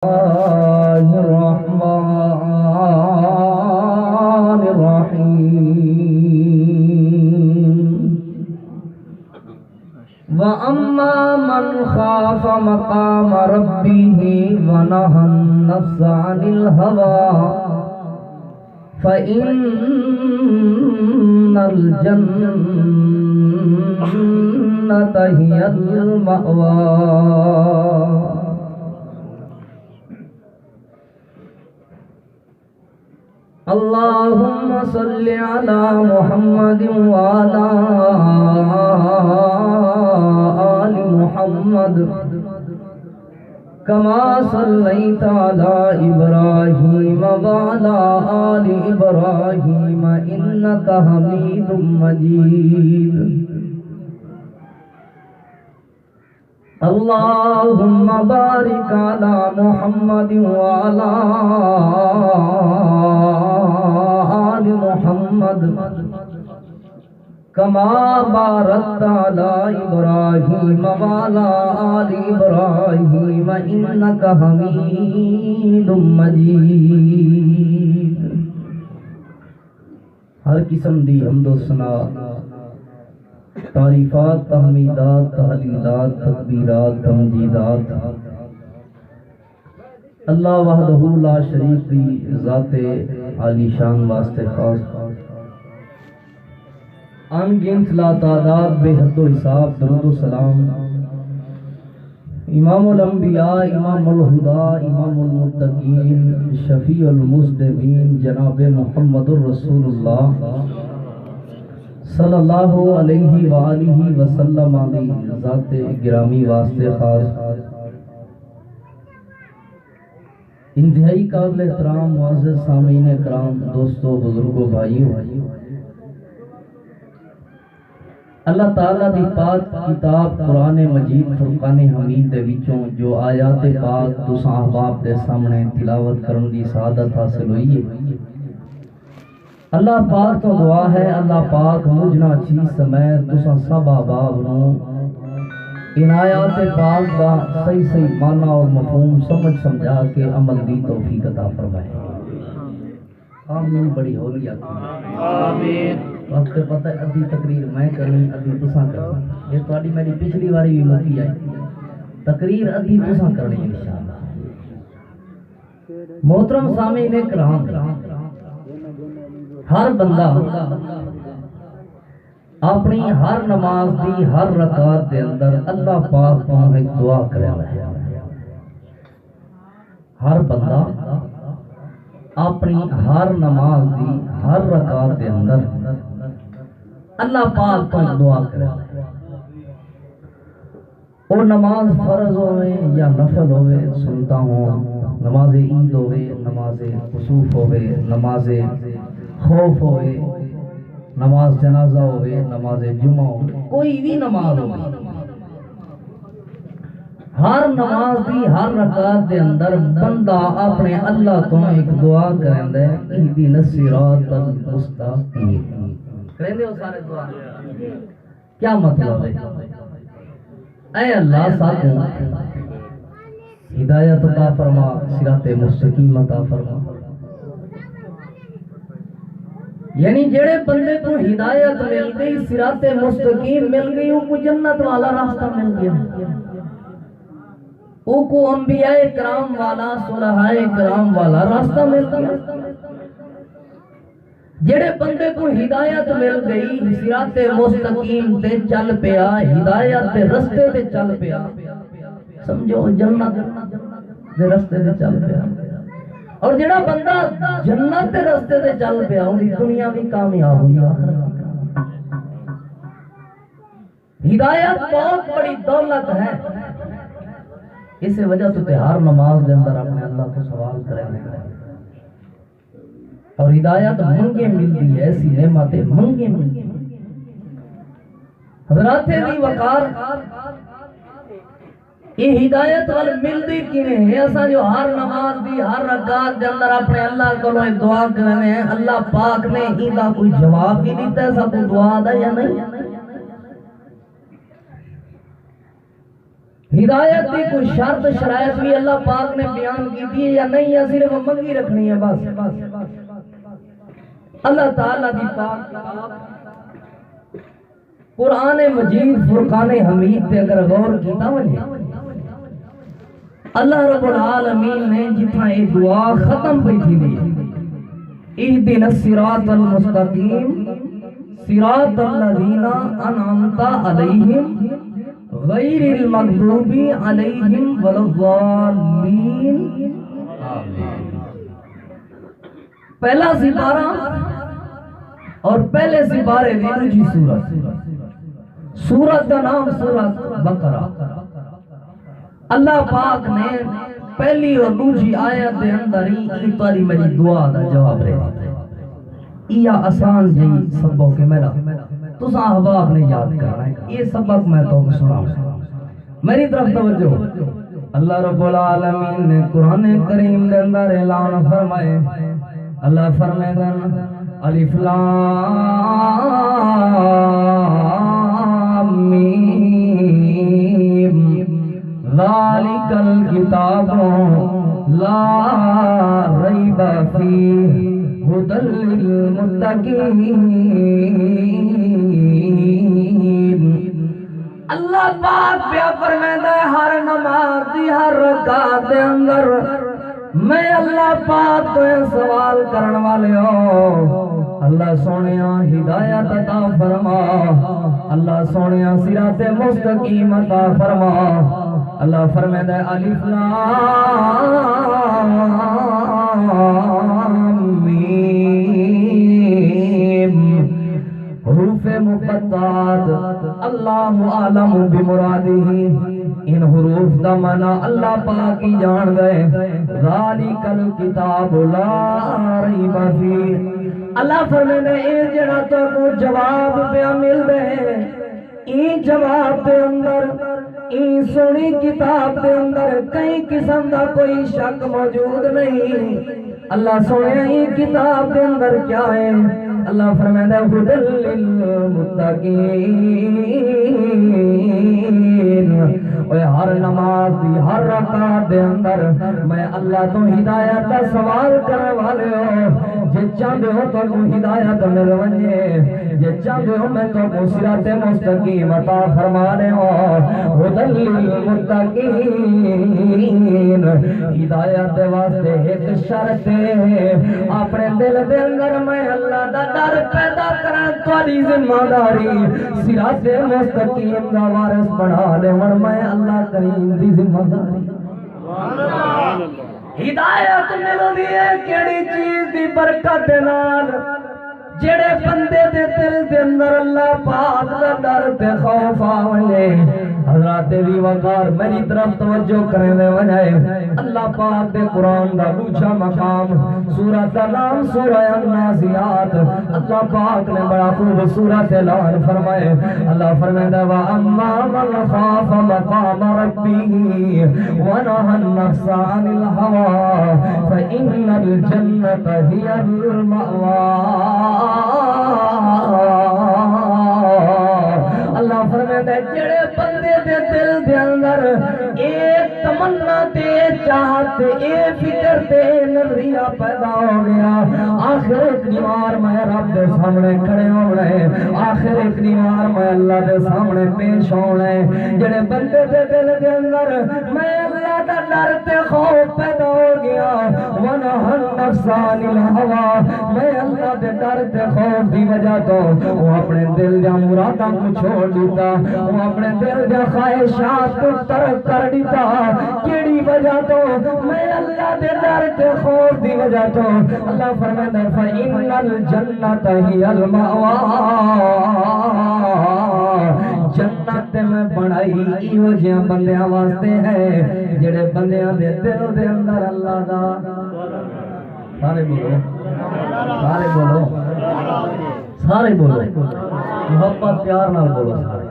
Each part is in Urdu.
الرحمن الرحيم وأما من خاف مقام ربه ونهى النفس عن الهوى فإن الجنة هي المأوى. اللهم صل على محمد وعلى آل محمد كما صليت على إبراهيم وعلى آل إبراهيم إنك حميد مجيد. اللهم بارك على محمد وعلى آل محمد كما باركت على إبراهيم وعلى آل إبراهيم إنك حميد مجيد. ہر قسم دی حمد و ثنا، تعریفات، تحمیدات، تحلیلات، تکبیرات، تمجیدات اللہ وحدہ لا شریک دی ذات عالی شان واسطے خاص، ان گنت لا تعداد بے حد و حساب درود و سلام امام الانبیاء، امام الہدا، امام المتقین، شفیع المذنبین جناب محمد الرسول اللہ صلی اللہ علیہ وآلہ وسلم علی ذات گرامی واسطے خاص، انتہائی قابل احترام معزز سامعین کرام، دوستو، بزرگوں، بھائیوں، اللہ تعالیٰ دی پاک کتاب قرآن مجید فرقان حمید دے وچوں جو آیات پاک تساں احباب دے سامنے تلاوت کرن دی سعادت حاصل ہوئی ہے، اللہ پاک تو دعا ہے اللہ پاک مجھنا چیز سمیت تساں سب احباب نو ان آیات پاک دا صحیح صحیح معنی اور مفہوم سمجھ سمجھا کے عمل دی توفیق عطا فرمائے. آمین. بڑی ہولی آتی آمین. وقت پتہ ہے ادھی تقریر میں کرنی ادھی تساں کرنی، یہ تواڈی میری پچھلی واری بھی موقع آئی، تقریر ادھی تساں کرنی انشاءاللہ. محترم سامعین کرام، ہر بندہ اپنی ہر نماز دی ہر رکعت دے اندر اللہ پاک کو ایک دعا کرے ہے. ہر بندہ اپنی ہر نماز دی ہر رکعت دے اندر اللہ پاک کو ایک دعا کرے. وہ نماز فرض ہوئے یا نفل ہوئے، سنتا ہوں نماز عید ہوئے، نماز کسوف ہوئے، نماز خوف ہوئے، نماز جنازہ ہوئے، نماز جمعہ ہوئے، کوئی بھی نماز ہوئے، ہر نماز دی ہر رکعت دے اندر بندہ اپنے اللہ تو ایک دعا کرندے اہدنا الصراط المستقیم کرندے ہو سارے دعا. کیا مطلب ہے؟ اے اللہ ساتھوں ہدایت عطا فرما، صراط مستقیم عطا فرما. یعنی جڑے بندے کو ہدایت مل گئی، صراط مستقیم مل گئی، وہ کو جنت والا راستہ مل گیا، وہ کو انبیاء کرام والا، صلحاء کرام والا راستہ مل گیا. جڑے بندے کو ہدایت مل گئی، صراط مستقیم تے چل پیا، ہدایت دے رستے تے چل پیا، سمجھو جنت دے رستے تے چل پیا. اور جڑا بندہ جنت دے رستے تے چل پیا، ان دی دنیا بھی کامیاب ہوئی. ہدایت بہت بڑی دولت ہے. اس وجہ تو ہر نماز دے اندر اپنے اللہ کو سوال کریں. اور ہدایت منگے ملتی ہے، ایسی نعمتیں منگے ملتی. حضرات دی وقار یہ ہدایت وال ملدی کیویں ہے؟ اساں جو ہر نماز دی ہر رکعت دے اندر اپنے اللہ کولوں دعا کرنے ہیں، اللہ پاک نے ایندا کوئی جواب بھی دیتا ہے سب دعا دا یا نہیں؟ ہدایت کی کوئی شرط شرائط بھی اللہ پاک نے بیان کی تھی یا نہیں، یا صرف منگی رکھنی ہے بس؟ اللہ تعالیٰ دی پاک کتاب قرآن مجید فرقان حمید تے اگر غور کیتا وجہ اللہ رب العالمین نے جتنا یہ دعا ختم پہ تھی دی اہدنا الصراط المستقیم صراط الذین انعمت علیہم غیر المغضوب علیہم ولا الضالین۔ پہلا سپارہ اور پہلے سپارے دی دوسری سورت، سورت کا نام سورت بقرہ۔ اللہ پاک نے پہلی اور دوسری آیت دے اندر ہی تاری میری دعا دا جواب رہا یہ آسان جی سبق کے میرا تساں احباب نے یاد کرنا ہے، یہ سبق میں تو سنا میری طرف توجہ۔ اللہ رب العالمین نے قرآن کریم دے اندر اعلان فرمائے، اللہ فرمائے گا الف لام میم ذالک الکتاب لا ریب فیہ ہدی للمتقین۔ اللہ پاک پیا فرمائے ہر نماز دی ہر رکعت دے اندر میں اللہ پاک تو سوال کرن والے ہو اللہ سونیا ہدایت عطا فرما، اللہ سونیا صراط مستقیم عطا فرما۔ اللہ فرمائے الف لام میم حروف مقطعات اللہ عالم بمرادہ، ان حروف دا معنی اللہ پاک ہی جان گئے۔ ذالک الکتاب لا ریب فیہ، اللہ فرمائے اے جڑا تو کو جواب پہ مل دے، ای جواب دے اندر ای سونی کتاب دے اندر کئی قسم دا کوئی شک موجود نہیں۔ اللہ سونے ای کتاب دے اندر کیا ہے؟ اللہ فرمائے ہدی للمتقین۔ اوے ہر نماز دی ہر رکعت دے اندر میں اللہ تو ہدایت دا سوال کرنے والے ہو، جے چاہتے ہو تو ہدایت مل ونجے، جے چاہتے ہو میں تو صراط مستقیم عطا فرما رہے ہو۔ ہدی للمتقین، ہدایت دے واسطے ایک شرط ہے، اپنے دل دے اندر میں اللہ دا ڈر پیدا کریں تھوڑی ذمہ داری، صراط مستقیم دا وارث بنا لے ور میں اللہ کریم دی ذمہ داری۔ ہدایت ملدی ہے کیڑی چیز دی برکت نال؟ جڑے بندے دے دل دے اندر اللہ پاک دا ڈر تے خوف آوے۔ حضرات دی وقار میری طرف توجہ کریں دے وجائے اللہ پاک دے قرآن دا اونچا مقام، سورۃ دا نام سورہ النازعات، اللہ پاک نے بڑا خوبصورت اعلان فرمائے۔ اللہ فرمائے وَأَمَّا مَنْ خَافَ مَقَامَ رَبِّهِ وَنَهَى النَّفْسَ عَنِ الْهَوَىٰ فَإِنَّ الْجَنَّةَ هِيَ الْمَأْوَىٰ۔ اللہ فرمائے جڑے بندے دے دل دے اندر ایک تمنا تے چاہت اے فکر تے نظریہ پیدا ہو گیا آخر ایک دیوار میں رب دے سامنے کھڑے ہونا ہے، آخر ایک دیوار میں اللہ دے سامنے پیش ہونا ہے، جڑے بندے دے دل دے اندر میں اللہ دا ڈر تے خوف پیدا ہو گیا وَنَهَى النَّفْسَ عَنِ الْهَوَىٰ، میں اللہ دے ڈر تے خوف دی وجہ تو وہ اپنے دل دے مراداں کو چھوڑ دیتا، وہ اپنے دل دے خواہشات کو ترک کر دیتا، کیڑی وجہ تو میں اللہ دے ڈر تے خوف دی وجہ تو اللہ فرمائے فَإِنَّ الْجَنَّةَ هِيَ الْمَأْوَىٰ، جنت میں بڑائی ایو جہاں بندیاں واسطے ہے جڑے بندیاں دے دل دے اندر اللہ دا سارے بولو سارے بولو سارے بولو محبت پیار نہ بولو سارے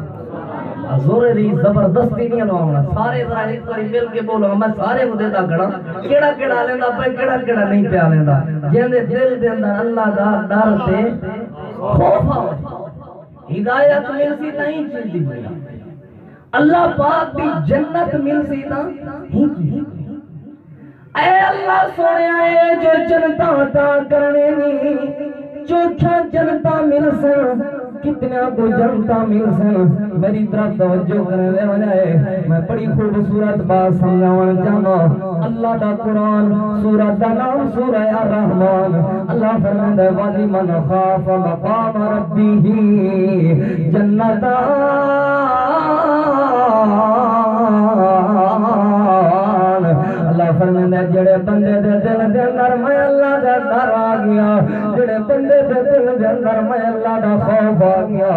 زورے دی زبردستی نہیں لواؤنا سارے ذرا ایک باری مل کے بولو میں سارے کو دیتا کھڑا کیڑا کیڑا لیندا پے کیڑا کیڑا نہیں پیا لیندا جیندے دل دے اندر اللہ دا ڈر تے خوف ہدایت ملسی نہیں چلدی اللہ پاک دی جنت مل سی نا اے اللہ سونے آئے جو جنتا تا کرنے نی چوکھا جنتا مل سن کتنا کو جنتا مل سن میری طرف توجہ کرنے دے بجائے میں بڑی خوبصورت بات سمجھاون چاہنا اللہ دا قرآن سورۃ دا نام سورہ الرحمن اللہ فرماندا ہے وَلِمَنْ خَافَ مَقَامَ رَبِّهِ جنتان اللہ فرماندا ہے جڑے بندے دے دل دے اندر میں اللہ دا ڈر آ گیا جڑے بندے دے دل دے اندر میں اللہ دا خوف آ گیا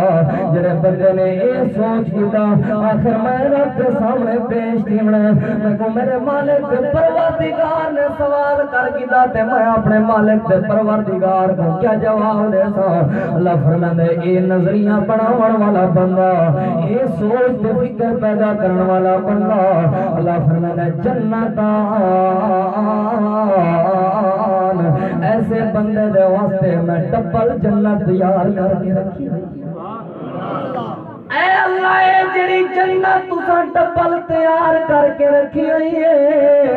جڑے بندے نے یہ سوچ کیتا آخر میں رب کے سامنے پیش تھیمنا میں کو میرے مالک دے پروردگار نے سوال کر کیتا تے میں اپنے مالک دے پروردگار کو کیا جواب دے سا اللہ فرماندا ہے اے نظریہ بناون والا بندہ اے سوچ تے فکر پیدا کرن والا بندہ اللہ فرماندا ہے جنت ایسے بندے دے واسطے میں ڈبل جنت تیار کر کے رکھی اے اللہ اے جڑی جنت تساں ڈبل تیار کر کے رکھی ہوئی ہے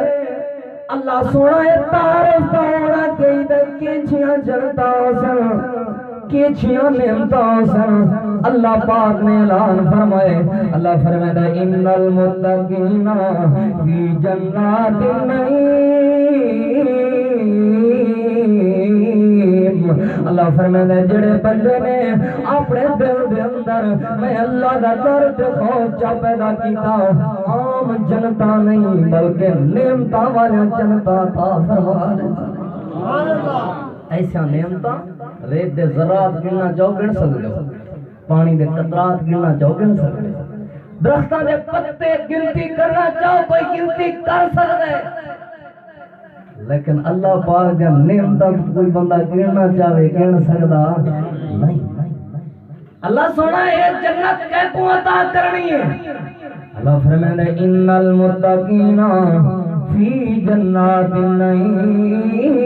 اللہ سونا اے تعارف ہونا چاہیے کیچھیاں جنتا سن کیچھیاں نعمتاں سن اللہ پاک نے اعلان فرمائے اللہ فرمائے ان المتقین فی جنات النعیم اللہ فرمائے جڑے بندے نے اپنے دل دے اندر میں اللہ دا ڈر تے خوف چا پیدا کیتا عام جنتا نہیں بلکہ نعمتاں والی جنتا عطا فرما دے سبحان اللہ ایسا نعمتاں ریت دے ذرات گننا چاہو گن سکتے ہو پانی دے قطرات گننا چاہو گن سکتے درختاں دے پتے گنتی کرنا چاہو کوئی گنتی کر سکتے لیکن اللہ پاک دے نعمتاں کوئی بندہ گننا چاہے گن سکتا نہیں اللہ سونا ہے جنت کے کو عطا کرنی ہے اللہ فرمائے ان المتقین فی جنات النعیم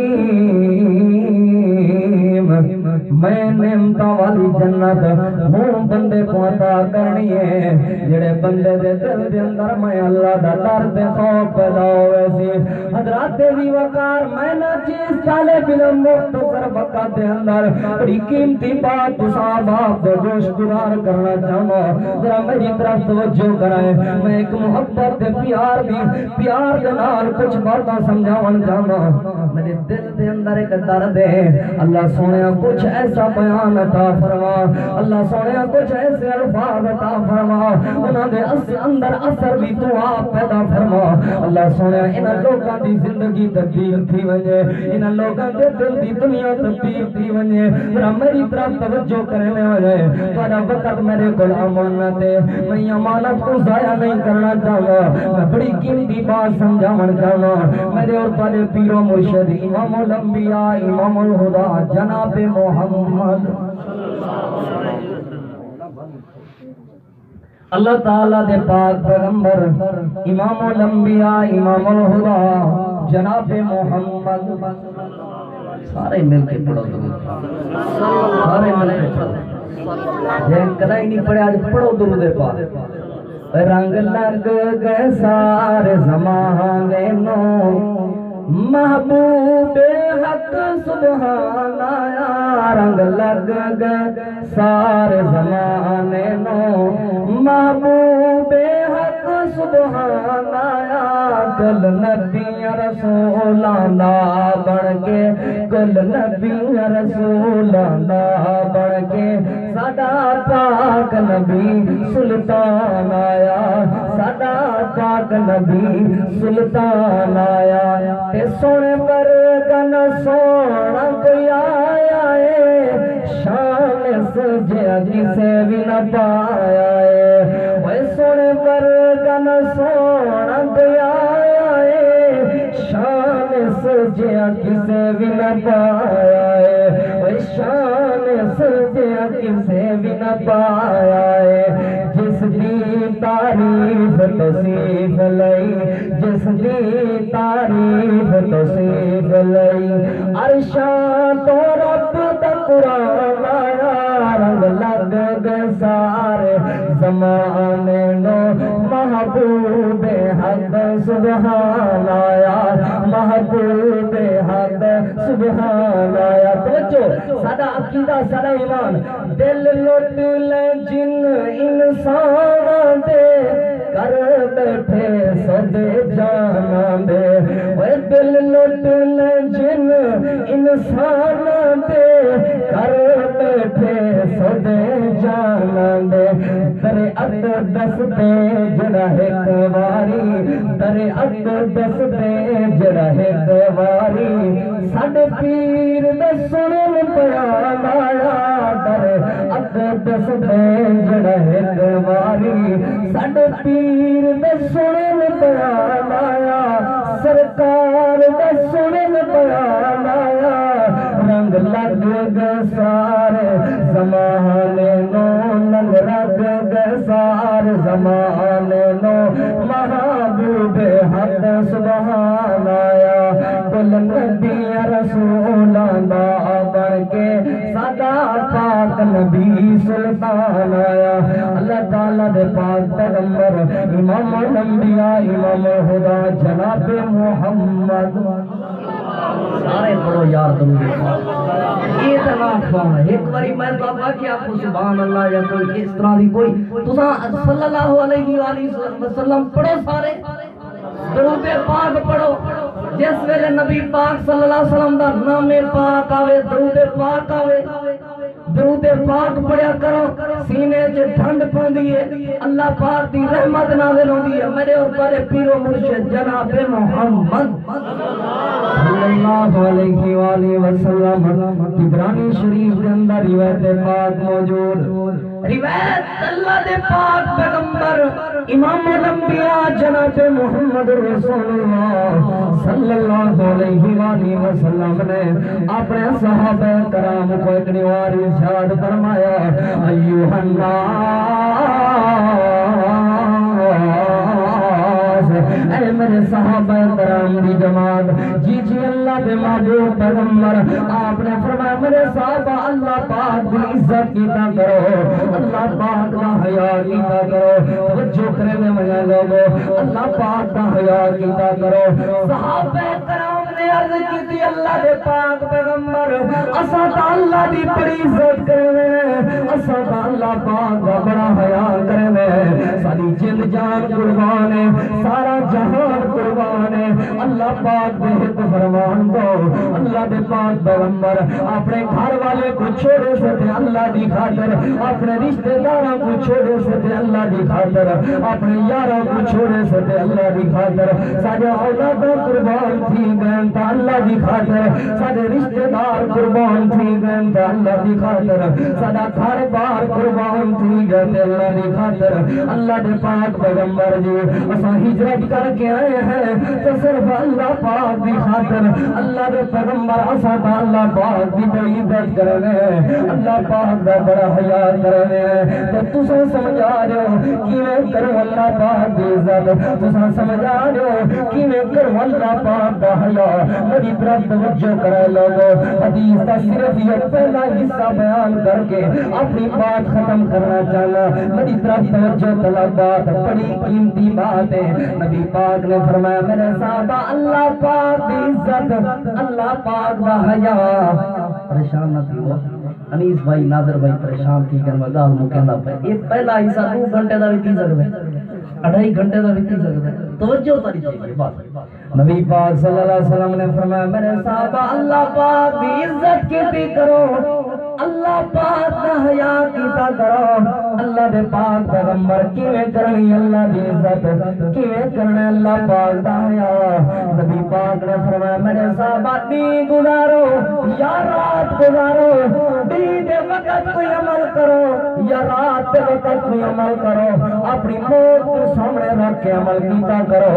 میں نعمتاں والی جنت ہوں بندے کو عطا کرنی ہے جڑے بندے دے دل دے اندر میں اللہ دا ڈر تے خوف پیدا ہوئے سی حضرات دی وقار میں نہ چیز چالے بلا مختصر وقت دے اندر بڑی قیمتی بات صاحب آپ کو جوش گزار کرنا چاہوں ذرا میری طرف توجہ کرائیں میں ایک محبت دے پیار دے نال کچھ باتاں سمجھاون چاہوں میرے دل دے اندر ایک درد ہے اللہ سونے کچھ ایسا بیان عطا فرما اللہ سونے کچھ ایسے الفاظ عطا فرما انہاں دے اندر اثر بھی تو آپ پیدا فرما اللہ سونے انہاں لوگاں دی زندگی تبدیل تھی ونجے انہاں لوگاں دے دل دی دنیا تبدیل تھی ونجے ذرا میری طرف توجہ کرنے والے تھوڑا وقت میرے کول امانت ہے میں امانت کو ضائع نہیں کرنا چاہتا میں بڑی قیمتی بات سمجھاون چاہتا میرے اور تھوڑے پیر و مرشد امام الانبیاء امام الہدی جناب محمد اللہ تعالیٰ دے پاک پیغمبر امام الانبیاء امام الہدی جناب محمد سارے مل کے پڑھو سارے مل کے پڑھو جن کدائی نہیں پڑھے آج پڑھو درود پاک رنگ لگ گئے سارے زمانے نو محبوب حق سبحان آیا رنگ لگ گئے سارے زمانے نو محبوب حق سبحان آیا کل نبی رسولانا بڑھ کے کل نبی رسولانا بڑھ کے ساڈا پاک نبی سلطان آیا ساڈا پاک نبی سلطان آیا تے سونے پر گن سونا کوئی آیا ہے شان سجیا جسے بھی نہ پایا ہے وہ سونے پر گن سونا کوئی آیا ہے شان سجیا جسے بھی نہ پایا ہے وہ شان سجیا جسے بھی نہ پایا ہے جس دی تعریف توصیف لئی جس دی تعریف توصیف لئی عرشاں تو رب دا قرآن آیا رنگ لگ گئے سارے زمانے نو سبحان آیا محبوب حق سبحان آیا توجہ سادہ عقیدہ سادہ ایمان دل لٹ لے جن انسان دے کر بیٹھے سدے جان دے اے دل لٹ لے جن انسان دے کر بیٹھے سدے جان دے ترے اقدس دے جڑا ایک واری ترے اقدس دے جڑا ایک واری ساڈے پیر دے سنن بیان آیا ترے اقدس دے جڑا ایک واری ساڈے پیر دے سنن بیان آیا سرکار دے سنن بیان آیا رنگ لگ گئے سارے زمانے نو رنگ لگ گئے سارے زمانے نو محبوب حق سبحان آیا کل نبی رسولاں دا بن کے سدا پاک نبی سلطان آیا اللہ تعالیٰ دے پاک پیغمبر امام الانبیاء امام الہدا جناب محمد سارے پڑھو یار درود یہ تمام کون ہے ایک باری میں تو آپ کہ آپ کو سبحان اللہ یا کوئی اس طرح دی کوئی تساں صلی اللہ علیہ وآلہ وسلم پڑھو سارے درود پاک پڑھو جس ویلے نبی پاک صلی اللہ علیہ وسلم دا نام پاک آوے درود پاک آوے درود پاک پڑھیا کرو سینے چ ٹھنڈ پوندی ہے اللہ پاک دی رحمت نازل ہوندی ہے میرے اوپر پیر و مرشد جناب محمد صلی اللہ علیہ وآلہ وسلم عبرانی شریف کے اندر روایت پاک موجود روایت اللہ دے پاک پیغمبر امام الانبیاء جناب محمد رسول اللہ صلی اللہ علیہ وآلہ وسلم نے اپنے صحابہ کرام کو ایک نوار ارشاد فرمایا ایوہ اے میرے صحابہ کرام دی جماعت جی جی اللہ دے محبوب پیغمبر آپ نے فرمایا میرے صحابہ اللہ پاک دی عزت کیتا کرو اللہ پاک دا حیا کیتا کرو توجہ کرنے میں لوگو اللہ پاک دا حیا کیتا کرو صحابہ کرام نے عرض کی تھی اللہ دے پاک پیغمبر اسا تا اللہ دی بڑی عزت کرنے اسا تا اللہ پاک دا بڑا حیا کرنے ساری جن جان قربان ہے سارا جہان قربان ہے اللہ پاک دے حق فرمان دو اللہ دے پاک پیغمبر اپنے گھر والے کو چھوڑے سے تھے اللہ دی خاطر اپنے رشتہ داروں کو چھوڑے سے تھے اللہ دی خاطر اپنے یاروں کو چھوڑے سے تھے اللہ دی خاطر سارے اولادوں قربان تھی گئے تا اللہ دی خاطر سارے رشتہ دار قربان تھی گئے تا اللہ دی خاطر سارا گھر بار قربان تھی گئے تے اللہ دی خاطر اللہ دے پاک پیغمبر جی اساں ہجرت کر کے آئے ہیں تو صرف اللہ پاک دی خاطر اللہ دے پیغمبر اساں تا اللہ پاک دی بڑی عزت کرنے اللہ پاک دا بڑا حیا کرنے تے تساں سمجھا رہے ہو کیویں کرو اللہ پاک دی عزت تساں سمجھا رہے ہو کیویں کرو اللہ پاک دا حیا میری طرف توجہ کرے لوگو حدیث کا صرف یہ پہلا حصہ بیان کر کے اپنی بات ختم کرنا چاہنا میری طرف توجہ طلب بات بڑی قیمتی بات ہے نبی پاک نے فرمایا میرے صحابہ اللہ پاک دی عزت اللہ پاک دا حیا پریشان نہ تھی انیس بھائی نادر بھائی پریشان تھی کہ میں گال مو کہندا پے یہ پہلا حصہ 2 گھنٹے دا بھی تھی سکدا ہے 2.5 گھنٹے دا بھی تھی سکدا ہے توجہ تاری چاہیے بس نبی پاک صلی اللہ علیہ وسلم نے فرمایا میرے صحابہ اللہ پاک دی عزت کیتی کرو اللہ پاک دا حیا کیتا کرو اللہ دے پاک پیغمبر کیویں کرنی اللہ دی عزت کیویں کرنا اللہ پاک دا حیا نبی پاک نے فرمایا میرے صحابہ دین گزارو یا رات گزارو دین دے وقت کوئی عمل کرو یا رات دے وقت کوئی عمل کرو اپنی موت کو سامنے رکھ کے عمل کیتا کرو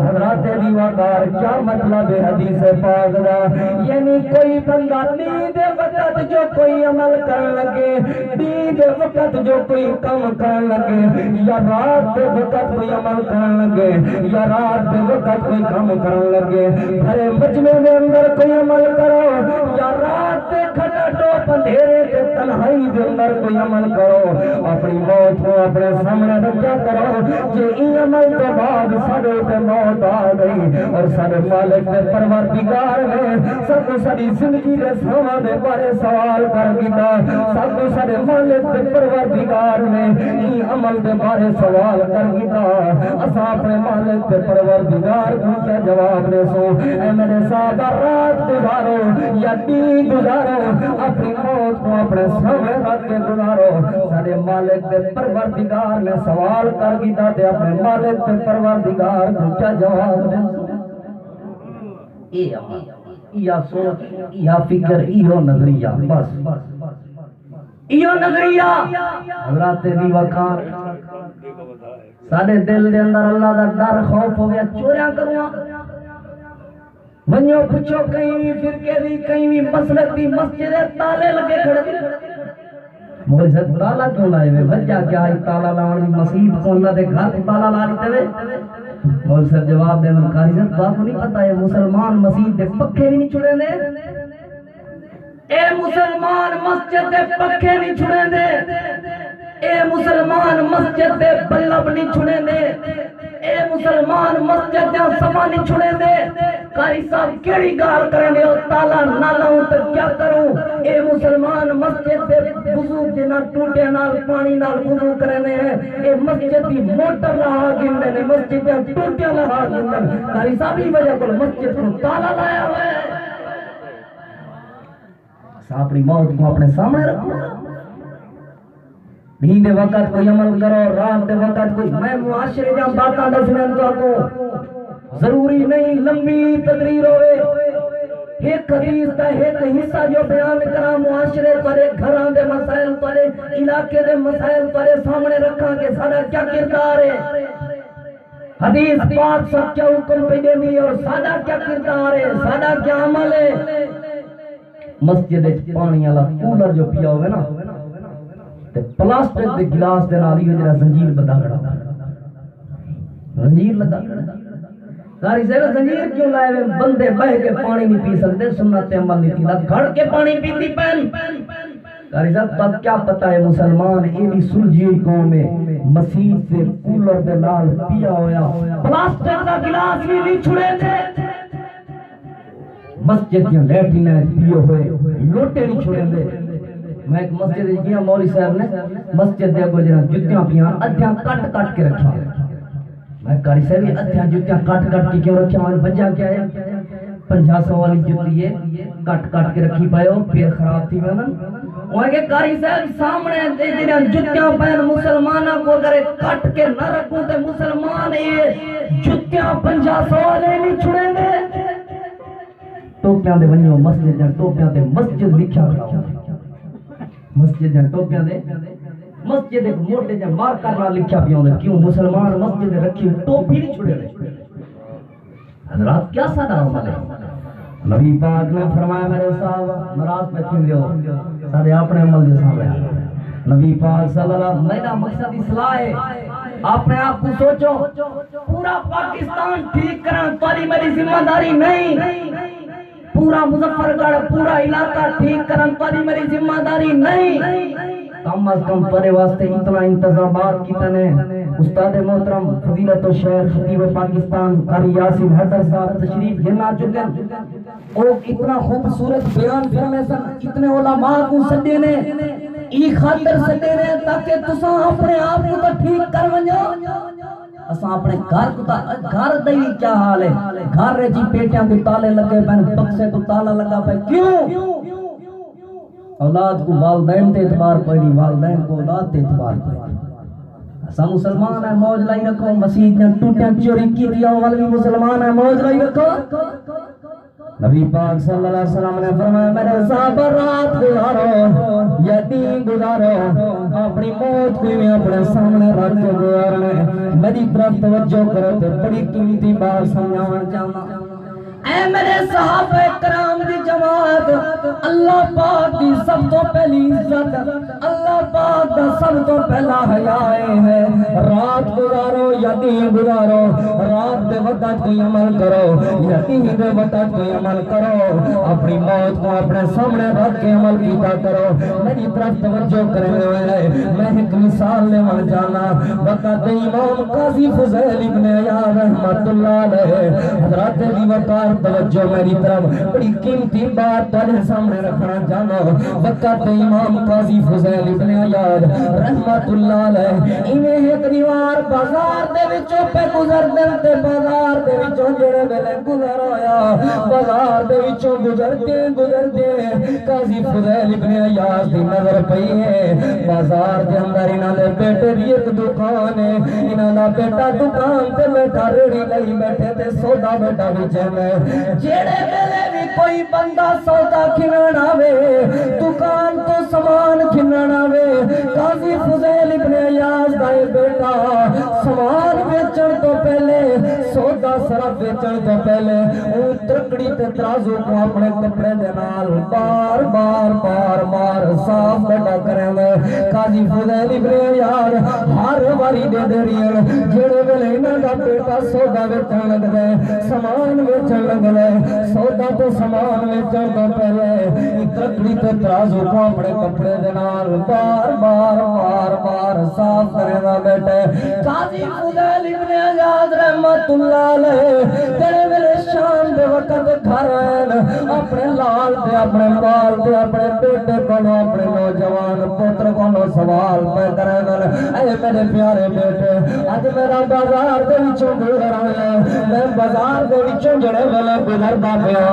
حضرات دیوادار کیا مطلب ہے حدیث پاک دا یعنی کوئی بندہ دین دے وقت جو کوئی عمل کرن لگے دین دے وقت جو کوئی کام کرن لگے یا رات دے وقت کوئی عمل کرن لگے یا رات دے وقت کوئی کام کرن لگے بھرے مجمع دے اندر کوئی عمل کرو یا رات دے کھٹا ٹوپ پندھیرے تے تنہائی دے اندر کوئی عمل کرو اپنی موت کو اپنے سامنے رکھا کرو جے این عمل تو بعد سارے تے موت آ گئی اور سارے مالک دے پروردگار نے سب کو ساری زندگی دے سامنے بارے سوال کر دیتا سب کو سارے مالک دے پروردگار نے این عمل دے بارے سوال کر دیتا اسا اپنے مالک دے پروردگار کو کیا جواب دے سو اے میرے ساتھ رات گزارو یا دن گزارو اپنی موت کو اپنے سامنے رکھ کے گزارو سارے مالک دے پروردگار نے سوال کر دیتا تے اپنے مالک دے پروردگار کو کیا جواب دے سو یا سوچ یا فکر ایو نظریہ بس ایو نظریہ حضرات دی وقار سارے دل دے اندر اللہ دا ڈر خوف ہویا چوریاں کرواں ونیو پچھو کہیں فرقے دی کہیں بھی مسلک دی مسجد تالے لگے کھڑے مگر سے تالا کیوں لائے ہوئے وجہ کیا ہے تالا لاؤں مسیح کو اللہ دے گھر تالا لا لیتے ہوئے مول سر جواب دے من قاری صاحب تو آپ کو نہیں پتا ہے مسلمان مسیح دے پکھے نہیں چھڑے دے اے مسلمان مسجد دے پکھے نہیں چھڑے دے اے مسلمان مسجد دے بلب نہیں چھڑے دے اے مسلمان مسجد دے سما نہیں چھڑے دے قاری صاحب کیڑی گال کریں دے تالا نہ لاؤں تو کیا کروں اے مسلمان مسجد دے وضو جنا ٹوٹے نال پانی نال وضو کریں دے اے مسجد دی موٹر لہا گندے نے مسجد دے ٹوٹے لہا گندے قاری صاحب ہی وجہ کو مسجد کو تالا لایا ہوئے اپنی موت کو اپنے سامنے رکھو دین دے وقت کوئی عمل کرو رات دے وقت کوئی میں معاشرے جہاں باتاں دسنے تو کو ضروری نہیں لمبی تقریر ہوئے ایک حدیث دا ایک حصہ جو بیان کرا معاشرے پرے گھران دے مسائل پرے علاقے دے مسائل پرے سامنے رکھا کہ سارا کیا کردار ہے حدیث پاک سب کیا حکم پہ دینی اور سارا کیا کردار ہے سارا کیا عمل ہے مسجد پانی والا کولر جو پیا ہوئے نا تے پلاسٹک دے گلاس دے نال ہی جڑا زنجیر بندہ کھڑا زنجیر لگا قاری صاحب زنجیر کیوں لائے ہوئے بندے بہ کے پانی نہیں پی سکتے سنت عمل نہیں تھی گھڑ کے پانی پیتی پین قاری صاحب تب کیا پتہ ہے مسلمان اینی سلجھی قوم ہے مسیح سے کولر دے نال پیا ہویا پلاسٹک دا گلاس بھی نہیں چھڑے تھے مسجد کی لیٹرین پیے ہوئے لوٹے نہیں چھوڑیں دے میں ایک مسجد گیا مولوی صاحب نے مسجد دے کو جنا جتیاں پیاں ادھیاں کٹ کٹ کے رکھا میں قاری صاحب ادھیاں جتیاں کٹ کٹ کے کیوں رکھا میں وجہ کیا ہے 500 والی جتی ہے کٹ کٹ کے رکھی پائے ہو پیر خراب تھی میں وہ کہ قاری صاحب سامنے دے جنا جتیاں پہن مسلمانہ کو اگر کٹ کے نہ رکھوں تے مسلمان یہ جتیاں 500 والے نہیں چھوڑیں دے ٹوپیاں دے ونیو مسجد دے ٹوپیاں دے مسجد لکھیا کھڑا مسجد دے ٹوپیاں دے مسجد ایک موٹے جے مارکر نال لکھیا پیا ہوندا کیوں مسلمان مسجد دے رکھی ٹوپی نہیں چھڑے رہے حضرات کیا سادہ عمل ہے نبی پاک نے فرمایا میرے صاحب ناراض پہ تھی لیو سارے اپنے عمل دے سامنے نبی پاک صلی اللہ علیہ وسلم میرا مقصد اصلاح ہے اپنے آپ کو سوچو پورا پاکستان ٹھیک کرنا تمہاری میری ذمہ داری نہیں پورا مظفر گڑھ پورا علاقہ ٹھیک کرن پاری میری ذمہ داری نہیں کم از کم پرے واسطے اتنا انتظامات کی تنے استاد محترم فضیلت الشیخ خطیب پاکستان قاری یاسین حیدر صاحب تشریف لینا چکے اور اتنا خوبصورت بیان فرمے سن اتنے علماء کو سدے نے ای خاطر سدے نے تاکہ تساں اپنے آپ کو تو ٹھیک کر ونجو اساں اپنے گھر کو گھر دے کیا حال ہے گھر رے جی پیٹیاں کو تالے لگے پن بکسے کو تالا لگا پے کیوں اولاد کو والدین تے اعتبار پڑی والدین کو اولاد تے اعتبار پڑی اساں مسلمان ہیں موج لائی رکھو مسجد نے ٹوٹیاں چوری کی دیا والے مسلمان ہیں موج لائی رکھو نبی پاک صلی اللہ علیہ وسلم نے فرمایا میرے صاحب رات گزارو یا دن گزارو اپنی موت کو میں اپنے سامنے رکھ کے گزارنے میری طرف توجہ کرو تو بڑی قیمتی بات سمجھانا چاہنا اے میرے صحابہ کرام دی جماعت اللہ پاک دی سب تو پہلی عزت اللہ پاک دا سب تو پہلا حیا ہے رات گزارو یا دین گزارو رات دے وقت کوئی عمل کرو یا دین دے وقت کوئی عمل کرو اپنی موت کو اپنے سامنے رکھ کے عمل کیتا کرو میری طرف توجہ کرنے والے میں ایک مثال لے من جانا وقت امام قاضی فضیل ابن عیاض رحمت اللہ علیہ حضرات دی وقار توجہ میری طرف بڑی قیمتی بات تیرے سامنے رکھنا جانا وقت امام قاضی فضیل ابن عیاض رحمت اللہ علیہ انہیں ایک دیوار بازار دے وچوں پہ گزر دے بازار دے وچوں جڑے ویلے گزر آیا بازار دے وچوں گزرتے قاضی فضیل ابن عیاض دی نظر پئی ہے بازار دے اندر انہاں دے بیٹے دی ایک دکان ہے انہاں دا بیٹا دکان تے بیٹھا ریڑھی لئی بیٹھے تے سودا بیٹا وچن جڑے ویلے بھی کوئی بندہ سودا کھنن آوے دکان تو سامان کھنن آوے قاضی فضیل ابن عیاض دا بیٹا سامان بیچن تو پہلے سودا صرف بیچن تو پہلے او ترکڑی تے ترازو کو اپنے کپڑے دے نال بار بار صاف بڑا کرے قاضی فضیل ابن عیاض ہر واری دے دیرین جڑے ویلے انہاں دا بیٹا سودا بیچن لگدا ہے سامان بیچن لگدا ہے سودا تو سامان بیچن تو پہلے ترکڑی تے ترازو کو اپنے کپڑے دے نال بار صاف کرے دا بیٹا قاضی فضیل ابن عیاض رحمت اللہ علیہ تیرے ویلے شام دے وقت گھر آئے اپنے لال تے اپنے بال تے اپنے بیٹے کو اپنے نوجوان پتر کو سوال پہ کرے اے میرے پیارے بیٹے اج میرا بازار دے وچوں گزر آیا میں بازار دے وچوں جڑے ویلے گزردا پیا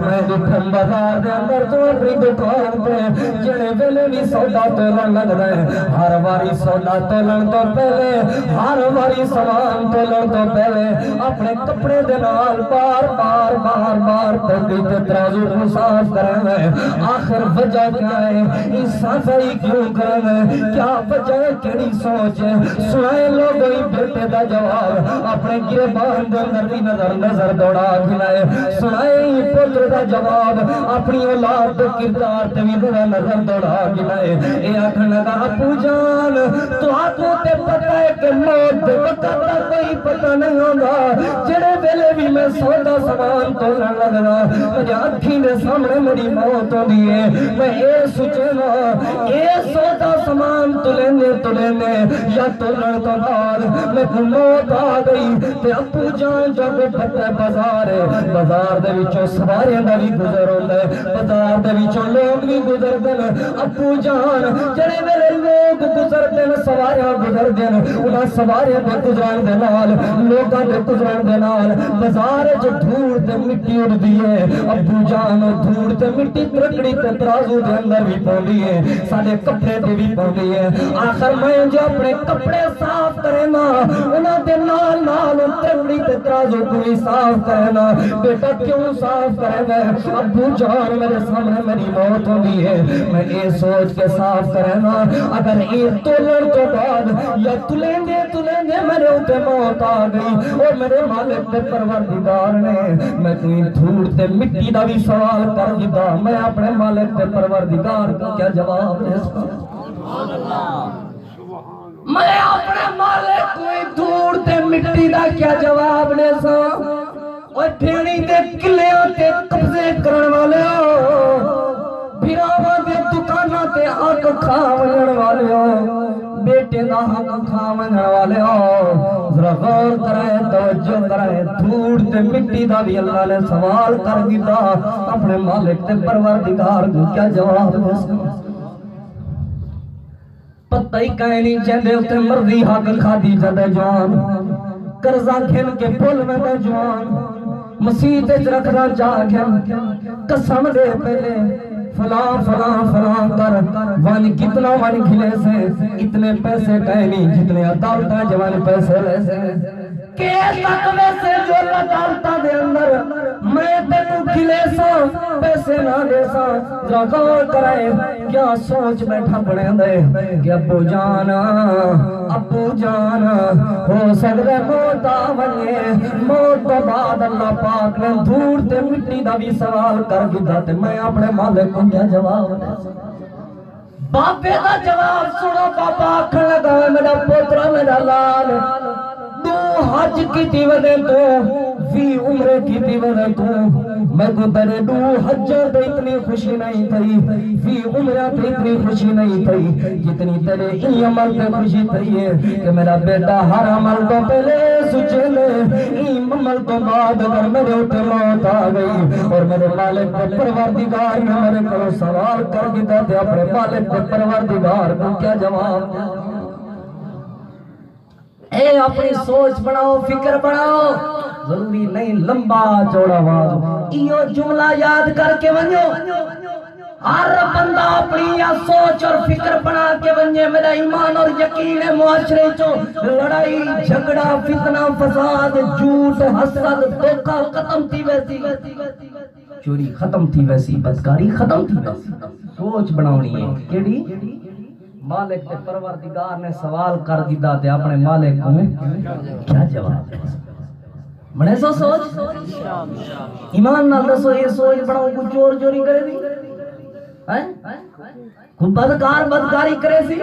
میں دیکھن بازار دے اندر تو اپنی دکان تے جڑے ویلے بھی سودا تولن لگدا ہے ہر واری سودا تولن تو پہلے ہر واری سامان تولن تو پہلے اپنے کپڑے دے نال بار ترکڑی تے ترازو کو صاف کرے آخر وجہ کیا ہے اس صفائی کیوں کرے کیا وجہ ہے کیڑی سوچ ہے سنائے لوگوں بیٹے دا جواب اپنے گریبان دے اندر بھی نظر دوڑا کھلائے سنائے پتر دا جواب اپنی اولاد دے کردار تے بھی نظر دوڑا کھلائے اے آکھن لگا ابو جان تو آنکھوں تے پتہ ہے کہ موت دے وقت دا کوئی پتہ نہیں ہوگا جڑے ویلے بھی میں سودا سامان تولن لگنا مجھے اکھیں دے سامنے میری موت ہوندی ہے میں اے سوچنا اے سودا سامان تلینے یا تولن تو بعد میں کو موت آ گئی تے ابو جان جب پتہ بازار دے وچوں سواریاں دا بھی گزر ہوندا ہے بازار دے وچوں لوگ بھی گزردے ابو جان جڑے ویلے لوگ گزردے سواریاں گزردے انہاں سواریاں دے گزرن دے نال لوکاں دے گزرن دے نال بازار وچ دھوڑ تے مٹی اڑدی ہے ابو جان دھوڑ تے مٹی ترکڑی تے ترازو دے اندر بھی پوندی ہے ساڈے کپڑے تے بھی پوندی ہے آخر میں جو اپنے کپڑے صاف کرنا انہاں دے نال ترکڑی تے ترازو کو بھی صاف کرنا بیٹا کیوں صاف کرنا ابو جان میرے سامنے میری موت ہوندی ہے میں یہ سوچ کے صاف کرنا اگر یہ تولن تو بعد یا تلیں دے میرے اوپر موت آ گئی اور میرے مالک تے پروردگار نے میں کوئی دھوڑ تے مٹی دا بھی سوال کر دیتا میں اپنے مالک تے پروردگار کو کیا جواب دے سبحان اللہ میں اپنے مالک کوئی دھوڑ تے مٹی دا کیا جواب دے سا اور پھیڑی تے کلیاں تے قبضے کرن والے بھراواں دے دکاناں تے حق کھاون والے بیٹے دا حق کھاون والے ذرا غور کرے توجہ کرے دھوڑ تے مٹی دا بھی اللہ نے سوال کر دیتا اپنے مالک تے پروردگار کو کیا جواب دے سکتا پتہ ہی کہیں نہیں چاہتے اسے مرضی حق کھا دی جدے جوان قرضہ کھن کے پل میں دے جوان مسیح تے رکھنا چاہ گیا قسم دے پہلے فلاں کر وان کتنا وان کھلے سے اتنے پیسے کہیں نہیں جتنے عدالتہ جوان پیسے لے سے کیس تقوی سے جو عدالتہ دے اندر میں تے تو کھلے سا پیسے نہ دے سا غور کرائے کیا سوچ بیٹھا پڑے دے کہ ابو جان ہو سکتے موت آونے موت تو بعد اللہ پاک نے دھوڑ تے مٹی دا بھی سوال کر دیتا تے میں اپنے مالک کو کیا جواب دے بابے دا جواب سنو، بابا آکھن لگا میرا پوترا میرا لال، تو حج کی دیونے تو فی عمرے کی دیونے تو میں کو تیرے دو حجہ تے اتنی خوشی نہیں تھی، فی عمرہ تے اتنی خوشی نہیں تھی جتنی تیرے ای عمل تے خوشی تھی ہے کہ میرا بیٹا ہر عمل تو پہلے سوچے لے، ای عمل تو بعد اگر میرے اوپر موت آ گئی اور میرے مالک کے پروردگار نے میرے کو سوال کر دیتا تھے، اپنے مالک کے پروردگار کو کیا جواب دیا؟ اے اپنی سوچ بناؤ، فکر بناؤ، ضروری نہیں لمبا چوڑا واضح ایو جملہ یاد کر کے ونجو، ہر بندہ اپنی یا سوچ اور فکر بنا کے ونجے، میرا ایمان اور یقین ہے معاشرے چو لڑائی جھگڑا فتنہ فساد جھوٹ حسد دھوکہ ختم تھی ویسی، چوری ختم تھی ویسی، بدکاری ختم تھی ویسی، سوچ بناونی ہے کیڑی؟ مالک تے پروردگار نے سوال کر دیتا تے اپنے مالک کو کیا جواب دے؟ بڑے سو سوچ ایمان نال دسو، یہ سوچ بناؤ کوئی چور چوری کرے دی، کوئی بدکار بدکاری کرے سی؟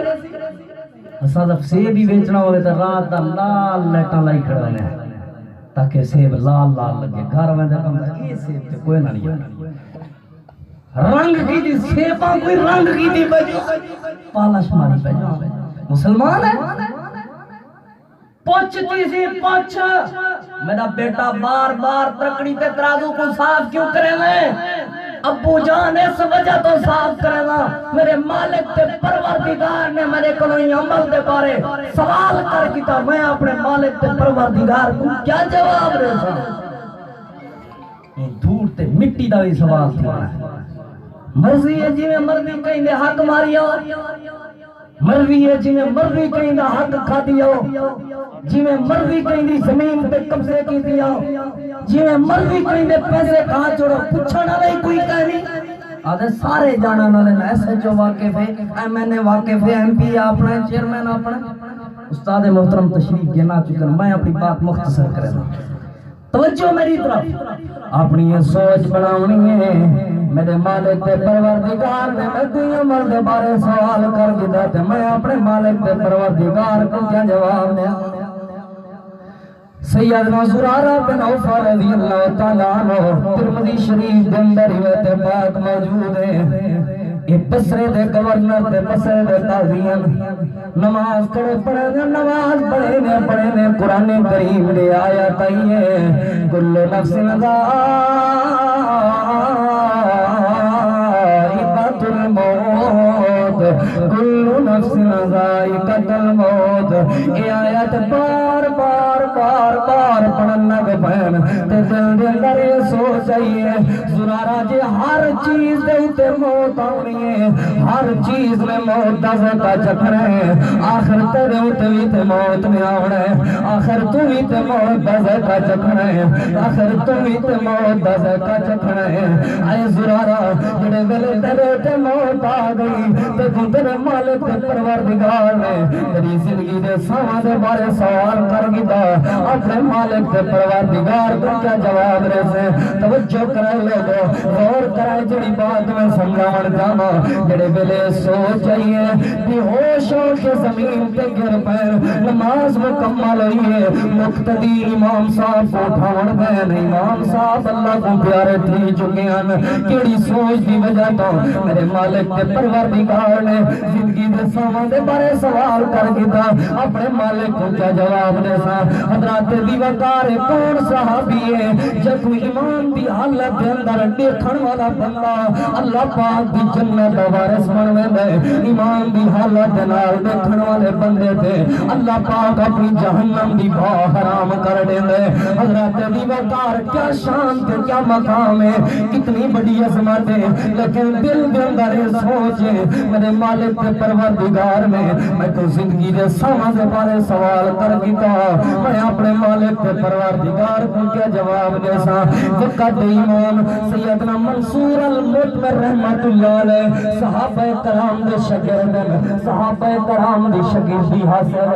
اساں جب سیب بھی بیچنا ہوئے تو رات دا لال لیٹاں لائی کھڑا نے تاکہ سیب لال لال لگے، گھر میں دے بندہ یہ سیب تے کوئی نہ نہیں رنگ کی دی سیباں کوئی رنگ کی دی بجو پالش ماری بجو مسلمان ہے پوچھتی سی پوچھ میرا بیٹا بار بار ترکڑی تے ترازو کو صاف کیوں کرے میں؟ ابو جان اس وجہ تو صاف کرے نا، میرے مالک تے پروردگار نے میرے کو عمل دے بارے سوال کر کیتا، میں اپنے مالک تے پروردگار کو کیا جواب دے سا؟ دور تے مٹی دا بھی سوال تھی مرضی ہے جی میں مرضی کہیں دے حق ماری ہو، مرضی ہے جی میں مرضی کہیں دے حق کھا دیا ہو، جی میں مرضی کہیں دی زمین پہ قبضے کی دیا ہو، جی میں مرضی کہیں دے پیسے کہاں چھوڑو، پوچھنا نہیں کوئی کہنی آدھے سارے جانا نالے نا ایس ایچ او واقف ہے، ایم این اے واقف ہے، ایم پی اپنے چیئرمین اپنے استاد محترم تشریف گنا چکر، میں اپنی بات مختصر کرنا توجہ میری طرف اپنی یہ سوچ بناونی ہے، میرے مالک تے پروردگار نے میں کوئی عمل دے بارے سوال کر دیتا تھے، میں اپنے مالک تے پروردگار کو کیا جواب دیا؟ سیدنا زرارہ بن عوفہ رضی اللہ تعالیٰ عنہ ترمذی شریف دے اندر روایت پاک موجود ہے، یہ بصرے دے گورنر دے بصرے دے قاضیاں نماز نماز پڑھے نے قرآن کریم دے آیات آئی ہے، کل نفس ذائقۃ الموت، کل نفس ذائقۃ الموت، یہ آیت بار بار بار بار پڑھنا کے پہن تے دل دے اندر یہ سوچ آئیے زرارہ جی ہر چیز دے تے موت آنی ہے، ہر چیز میں موت دا ذکا چکھنا ہے، آخر تیرے اتے بھی تے موت میں آنا ہے، آخر تو بھی تے موت دا ذکا چکھنا ہے، آخر تو بھی تے موت دا ذکا چکھنا ہے۔ اے زرارہ جڑے ویلے تیرے تے موت آ گئی تے تو تیرے مالک تے پروردگار نے تیری زندگی دے ساواں دے بارے سوال کر گیتا، اپنے مالک تے پروردگار کو کیا جواب دے سے؟ توجہ کرائے لوگو، غور کرائے جڑی بات میں سمجھاون جانا، جڑے ویلے سوچ آئیے بے ہوش ہو کے زمین تے گر پے، نماز مکمل ہوئی ہے، مقتدی امام صاحب کو اٹھاون گئے، امام صاحب اللہ کو پیارے تھی چکے ہیں، کیڑی سوچ دی وجہ تو میرے مالک تے پروردگار نے زندگی دے ساواں دے بارے سوال کر گیتا، اپنے مالک کو کیا جواب دے سا؟ حضرات دی وقار کون صحابی ہے جب ایمان دی حالت دے اندر دیکھن والا بندہ اللہ پاک دی جنت دا وارث بن ویندا ہے، ایمان دی حالت دے نال دیکھن والے بندے تے اللہ پاک اپنی جہنم دی بھا حرام کر دیندا ہے۔ حضرات دی وقار کیا شان تے کیا مقام ہے، کتنی بڑی عظمت ہے، لیکن دل دے اندر یہ سوچ ہے میرے مالک تے پروردگار نے میں تو زندگی دے ساواں دے بارے سوال کر گیتا، میں اپنے مالک تے پروردگار کو کیا جواب دے سا؟ وقت امام سیدنا منصور المطمر رحمہ رحمت اللہ علیہ صحابہ کرام دے شاگرد صحابہ کرام دی شاگردی حاصل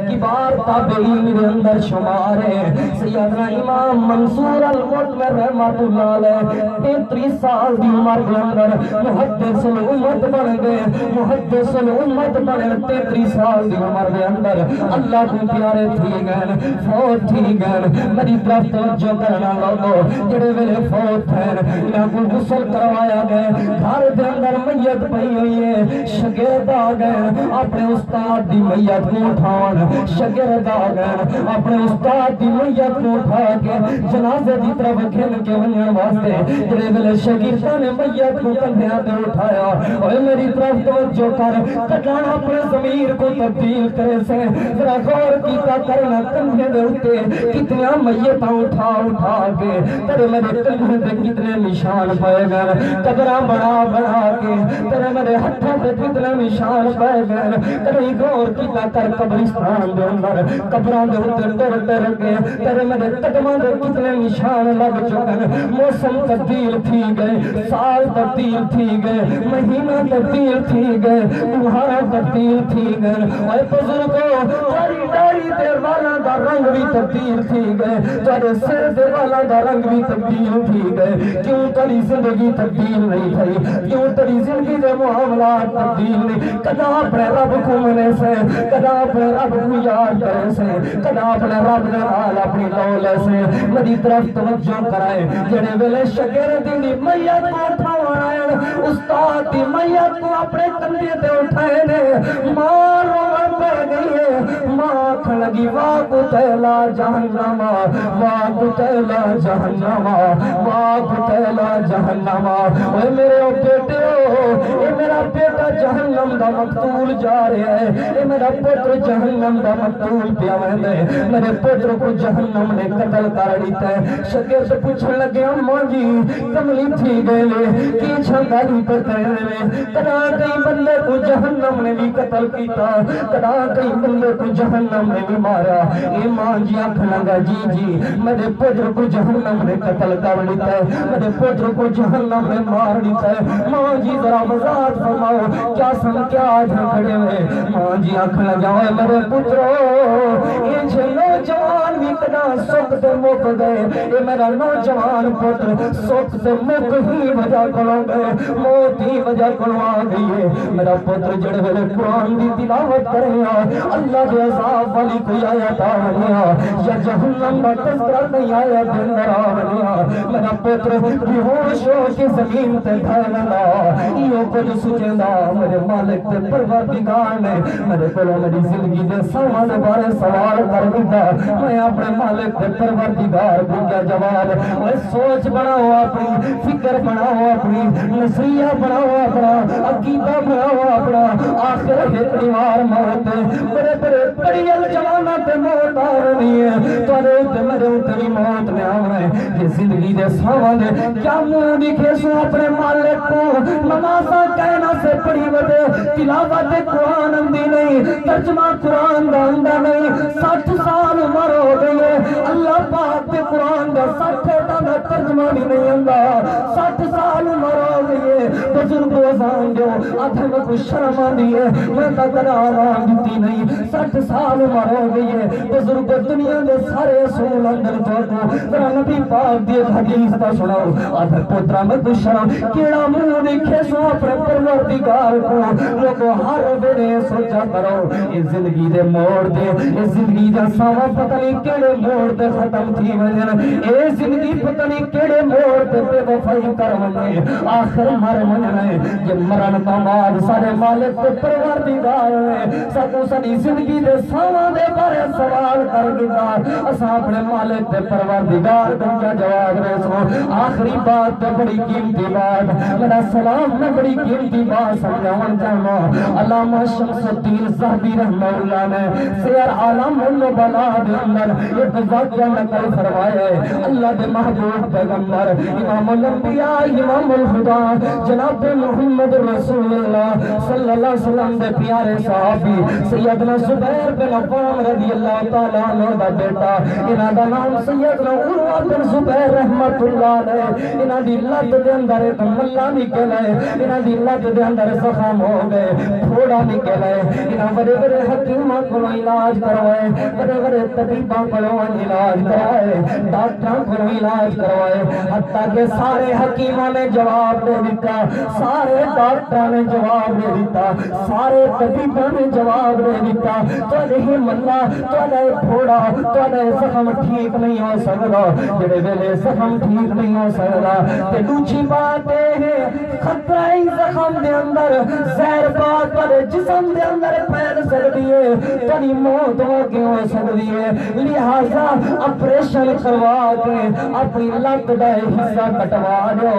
کبار تابعین دے اندر شمار ہے سیدنا امام منصور المعتمر رحمت اللہ علیہ 33 سال دی عمر دے اندر محدث الامت بن گئے محدث الامت بنے 33 سال دی عمر دے اندر اللہ کو پیارے تھی گئے فوت تھی گئے میری طرف توجہ کرنا لوگو جڑے ویلے فوت ہیں انہاں کو غسل کروایا گئے گھر دے اندر میت پئی ہوئی ہے شاگرد آ گئے اپنے استاد دی میت کو اٹھاون شاگرد آ گئے اپنے استاد دی میت کو اٹھا کے جنازے دی طرف کھل کے ونجن واسطے جڑے ویلے شاگرداں نے میت کو کندھیاں تے اٹھایا اوے میری طرف توجہ کر کٹانا اپنے ضمیر کو تبدیل کرے سے ذرا غور کیتا کرنا کندھے دے اوتے کتنی میتاں اٹھا اٹھا کے تیرے میرے کندھے تے کتنے نشان پائے گئے قبراں بنا بنا کے تیرے میرے ہتھاں تے کتنے نشان پائے گئے کہیں غور کیتا کر قبرستان دے اندر قبراں دے اوتے ٹر ٹر کے تیرے میرے قدماں دے کتنے نشان لگ چکے موسم تبدیل تھی گئے سال تبدیل تھی گئے مہینہ تبدیل تھی گئے تمہارا تبدیل تھی گئے اے بزرگوں تاری داری دے والا دا رنگ بھی تبدیل تھی گئے تارے سر دے والا دا رنگ بھی تبدیل تھی گئے کیوں تاری زندگی تبدیل نہیں تھی کیوں تاری زندگی دے معاملات تبدیل نہیں کدا اپنے رب کو منے سے کدا اپنے رب کو یاد کرے سے کدا اپنے رب دے نال اپنی لولے سے میری طرف توجہ کرائے جڑے ویلے شاگرد دی میت کو اٹھاوائے استاد دی میت کو اپنے کندھے تے اٹھائے نے ماں رومن پہ گئی ہے ماں آکھن لگی واہ قتیلا جہنم واہ قتیلا جہنم واہ قتیلا جہنم اے میرے بیٹے اے میرا بیٹا جہنم دا مقتول جا رہا ہے اے میرا پتر جہنم دا مقتول پیا ویندے میرے پتر کو جہنم نے قتل کر دیتا ہے شاگرد پوچھن لگے اماں جی کملی تھی گئے کی چھنگالی پر کرے کدا کئی بندے کو جہنم نے بھی قتل کیتا کدا کئی بندے کو جہنم نے بھی مارا اے ماں جی آنکھ لگا جی میرے پتر کو جہنم نے قتل کر دیتا ہے میرے پتر کو جہنم نے مار دیتا ہے ماں جی ذرا وضاحت فرماؤ کیا سن کیا آج کھڑے ہوئے ماں جی آنکھ لگا میرے پترو یہ جو نوجوان بھی کدا سکھ تے مک گئے اے میرا نوجوان پتر سکھ تے مک ہی وجہ کرو گئے موت ہی وجہ کرو آ گئی ہے میرا پتر جڑے ویلے قرآن دی تلاوت کرے اللہ دے عذاب والی کوئی آیت آونیا یا جہنم دا تذکرہ نہیں آیا دے اندر آونیا میرا پتر بے ہوش ہو کے زمین تے ڈھلنا ایو کچھ سوچنا میرے مالک تے پروردگار نے میرے کولوں میری زندگی دے سامان بارے سوال کر دیتا میں اپنے مالک تے پروردگار کو کیا جواب میں سوچ بناؤ اپنی فکر بناؤ اپنی نظریہ بناؤ اپنا عقیدہ بناؤ اپنا آخر ایک دیوار موت بڑے بڑے کڑیل جوانا تے موت آ رہی ہے تارے تے میرے اتنی موت نے آنا ہے یہ زندگی دے سامان کیا منہ دکھے سو اپنے مالک کو نمازہ کہنا سے پڑی وڈے تلاوت قرآن اندی نہیں ترجمہ قرآن دا اندہ نہیں 60 سال عمر ہو گئی ہے اللہ پاک دے قرآن دا 60 دا ترجمہ بھی نہیں اندہ 60 سال عمر ہو گئی ہے بزرگ وزان جو آدھم کو شرم آندی ہے میں تا کدا آرام دیتی نہیں 60 سال عمر ہو گئی ہے بزرگ دنیا دے سارے اصول اندر جو کو ذرا نبی پاک دی حدیث تا سناؤ آدھر پترہ میں کو شرم کیڑا منہ دیکھے سو اپنے پروردگار کو لوگوں ہر ویلے سوچا کرو اس زندگی دے موڑ دے اس زندگی دا ساوا پتہ نہیں کیڑے موڑ دے ختم تھی وجن اے زندگی پتہ نہیں کیڑے موڑ دے بے وفائی کر ونے آخر مر ونے یہ مرن تو بعد سارے مالک تے پروردگار نے سکو ساری زندگی دے ساوا دے بارے سوال کر دیتا اساں اپنے مالک تے پروردگار کو کیا جواب دے سو آخری بات تے بڑی قیمتی بات میرا سلام میں بڑی قیمتی بات سمجھاون چاہنا علامہ شمس الدین ذہبی رحمہ اللہ نے سیر عالم النبلاء دے اندر ایک واقعہ نقل فرمایا ہے اللہ دے محبوب پیغمبر امام الانبیاء امام الخدا جناب جناب محمد رسول اللہ صلی اللہ علیہ وسلم دے پیارے صحابی سیدنا زبیر بن عوام رضی اللہ تعالیٰ عنہ دا بیٹا انہاں دا نام سیدنا عروہ بن زبیر رحمت اللہ علیہ انہاں دی لت دے اندر ایک ملا نکل ہے انہاں دی لت دے اندر زخم ہو گئے تھوڑا نکل ہے انہاں بڑے بڑے حکیماں کو علاج کروائے بڑے بڑے طبیباں کو علاج کروائے ڈاکٹراں کو علاج کروائے حتیٰ کہ سارے حکیماں نے جواب دے دیتا سارے ڈاکٹراں نے جواب دے دیتا سارے طبیباں نے جواب دے دیتا تو نہیں ملا تو نہیں تھوڑا تو نہیں زخم ٹھیک نہیں ہو سکتا جڑے ویلے زخم ٹھیک نہیں ہو سکتا تے دوسری بات ہے خطرہ زخم دے اندر زہر بات والے جسم دے اندر پھیل سکتی ہے تیری موت ہو کے ہو سکتی ہے لہذا آپریشن کروا کے اپنی لت دا حصہ کٹوا دو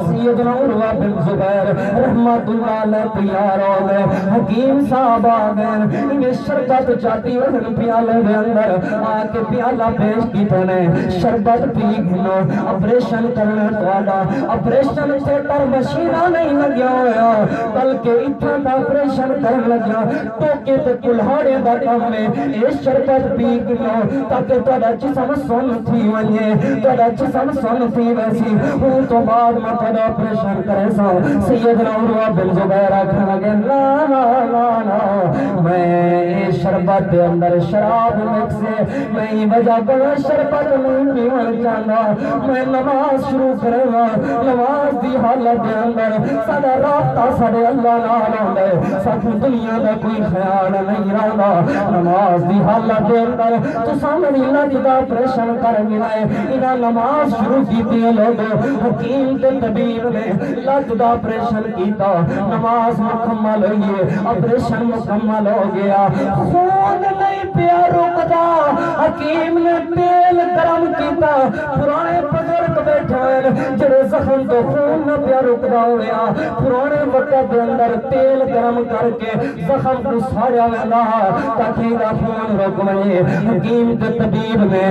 سیدنا عروہ بن زبیر رحمت اللہ علیہ تیار ہو گئے حکیم صاحب آ گئے انہیں شربت چاہتی ان پیالے دے اندر آ کے پیالہ پیش کی تنے شربت پی گنو آپریشن کرنے توالا آپریشن تھیٹر مشینہ نہیں لگیا ہویا بلکہ اتنا دا آپریشن کرنے لگیا ٹوکے تے کلہاڑے دا کام میں اے شربت پی گنو تاکہ توالا جسم سن تھی ونیے توالا جسم سن تھی ویسی ان تو بعد میں توالا آپریشن کرے سا سیدنا عروہ بن زبیر آکھنے لگے لا لا لا لا میں شربت دے اندر شراب مکسے میں وجہ بڑا شربت نہیں پیون چاہنا میں نماز شروع کرے گا نماز دی حالت دے اندر سارا رابطہ سارے اللہ نال ہوندے سب دنیا دا کوئی خیال نہیں رہا نماز دی حالت دے اندر تو سامنے اللہ دی دا آپریشن کر ملائے انہاں نماز شروع کیتی ہے لوگوں حکیم تے طبیب نے لت دا آپریشن کیتا نماز مکمل ہوئی ہے آپریشن مکمل ہو گیا خون نہیں پیا رکدا حکیم نے تیل گرم کیتا پرانے بزرگ بیٹھے ہیں جڑے زخم تو خون نہ پیا رکدا ہویا پرانے وقت دے اندر تیل گرم کر کے زخم کو ساڑیا ویندا تاکہ دا خون رک وے حکیم تے طبیب نے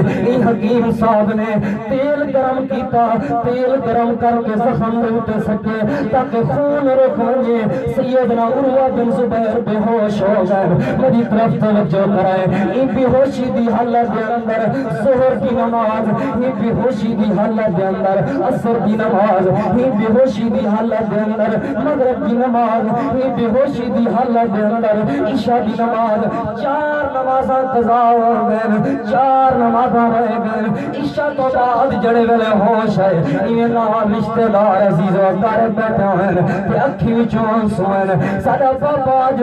حکیم صاحب نے تیل گرم کیتا تیل گرم کر کے زخم دے سکے تاکہ خون رک وے سیدنا عروہ بن زبیر بے ہوش ہو گئے میری طرف توجہ کرائے ان بے ہوشی دی حالت دے اندر ظہر کی نماز ان بے ہوشی دی حالت دے اندر عصر کی نماز ان بے ہوشی دی حالت دے اندر مغرب کی نماز ان بے ہوشی دی حالت دے اندر عشاء کی نماز چار نمازاں قضا ہو گئے چار نمازاں رہ گئے عشاء تو بعد جڑے ویلے ہوش ہے انہیں نال رشتہ دار عزیز و کار بیٹھے ہوئے تے اکھی وچوں سوئے ساڈا بابا آج